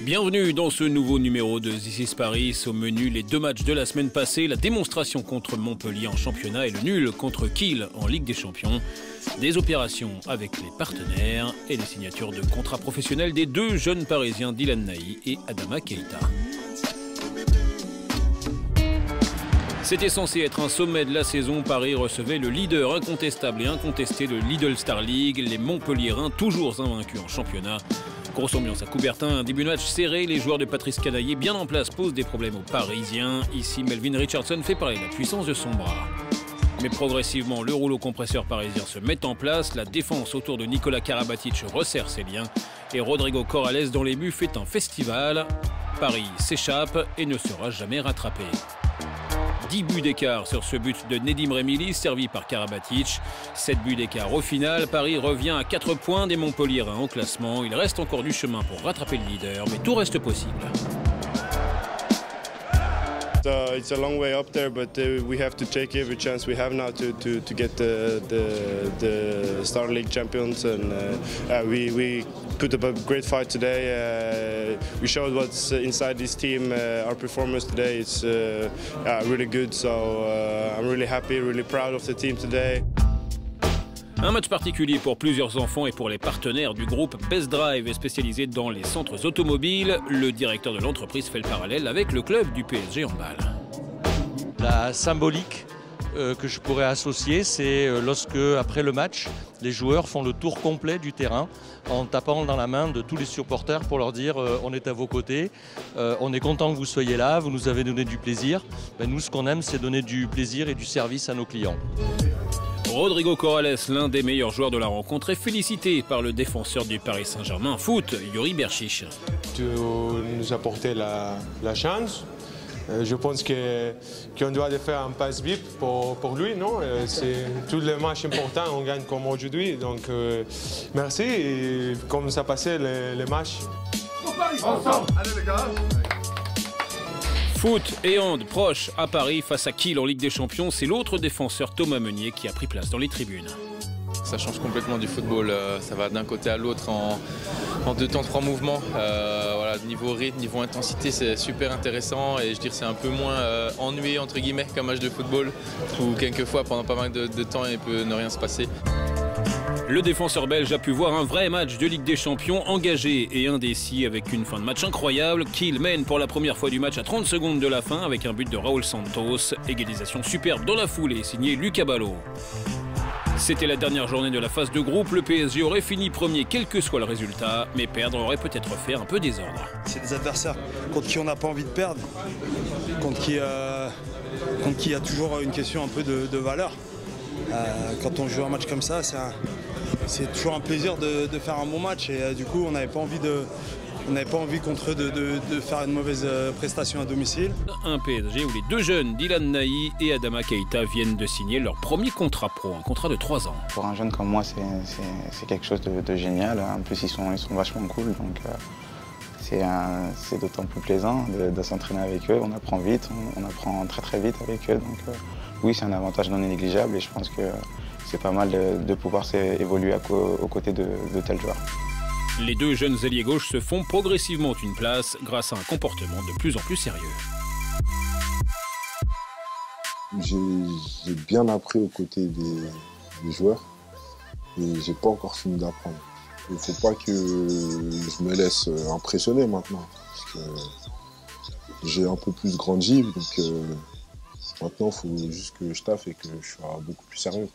Bienvenue dans ce nouveau numéro de This is Paris. Au menu, les deux matchs de la semaine passée, la démonstration contre Montpellier en championnat et le nul contre Kiel en Ligue des Champions. Des opérations avec les partenaires et les signatures de contrats professionnels des deux jeunes Parisiens Dylan Nahi et Adama Keita. C'était censé être un sommet de la saison. Paris recevait le leader incontestable et incontesté de Lidl Star League, les Montpelliérains toujours invaincus en championnat. Grosse ambiance à Coubertin, un début de match serré, les joueurs de Patrice Canaillé bien en place posent des problèmes aux Parisiens. Ici, Melvin Richardson fait parler de la puissance de son bras. Mais progressivement, le rouleau compresseur parisien se met en place, la défense autour de Nikola Karabatic resserre ses liens et Rodrigo Corrales dans les buts fait un festival. Paris s'échappe et ne sera jamais rattrapé. 10 buts d'écart sur ce but de Nedim Remili, servi par Karabatic. 7 buts d'écart au final. Paris revient à 4 points des Montpelliérains au classement. Il reste encore du chemin pour rattraper le leader, mais tout reste possible. It's a long way up there, but we have to take every chance we have now to get the Star League champions, and we put up a great fight today. We showed what's inside this team. Our performance today is really good, so I'm really happy, really proud of the team today. Un match particulier pour plusieurs enfants et pour les partenaires du groupe Best Drive spécialisé dans les centres automobiles. Le directeur de l'entreprise fait le parallèle avec le club du PSG handball. La symbolique que je pourrais associer, c'est lorsque, après le match, les joueurs font le tour complet du terrain en tapant dans la main de tous les supporters pour leur dire on est à vos côtés, on est content que vous soyez là, vous nous avez donné du plaisir. Ben, nous, ce qu'on aime, c'est donner du plaisir et du service à nos clients. Rodrigo Corrales, l'un des meilleurs joueurs de la rencontre, est félicité par le défenseur du Paris Saint-Germain foot, Yuri Berchiche. Tu nous apportais la chance. Je pense qu'on doit faire un pass VIP pour lui, non? C'est tous les matchs importants, on gagne comme aujourd'hui. Donc merci et comme ça passait les matchs. Ensemble. Allez les gars. Foot et hand proche à Paris face à Kiel en Ligue des Champions, c'est l'autre défenseur Thomas Meunier qui a pris place dans les tribunes. Ça change complètement du football, ça va d'un côté à l'autre en 2 temps 3 mouvements. Voilà, niveau rythme, niveau intensité, c'est super intéressant et je dirais c'est un peu moins ennuyé entre guillemets qu'un match de football où quelquefois pendant pas mal de temps il peut ne rien se passer. Le défenseur belge a pu voir un vrai match de Ligue des Champions engagé et indécis avec une fin de match incroyable. Kiel mène pour la première fois du match à 30 secondes de la fin avec un but de Raúl Santos. Égalisation superbe dans la foulée, signé Lucas Ballot. C'était la dernière journée de la phase de groupe. Le PSG aurait fini premier quel que soit le résultat, mais perdre aurait peut-être fait un peu désordre. C'est des adversaires contre qui on n'a pas envie de perdre, contre qui il y a toujours une question un peu de valeur. Quand on joue un match comme ça, c'est toujours un plaisir de faire un bon match et du coup on n'avait pas envie contre eux de faire une mauvaise prestation à domicile. Un PSG où les deux jeunes Dylan Nahi et Adama Keita viennent de signer leur premier contrat pro, un contrat de 3 ans. Pour un jeune comme moi, c'est quelque chose de génial. En plus, ils sont vachement cool, donc c'est d'autant plus plaisant de s'entraîner avec eux. On apprend vite, on apprend très très vite avec eux. Donc oui, c'est un avantage non négligeable et je pense que c'est pas mal de pouvoir évoluer aux côtés de tels joueurs. Les deux jeunes ailiers gauches se font progressivement une place grâce à un comportement de plus en plus sérieux. J'ai bien appris aux côtés des joueurs et j'ai pas encore fini d'apprendre. Il ne faut pas que je me laisse impressionner maintenant parce que j'ai un peu plus grandi, donc maintenant il faut juste que je taffe et que je sois beaucoup plus sérieux.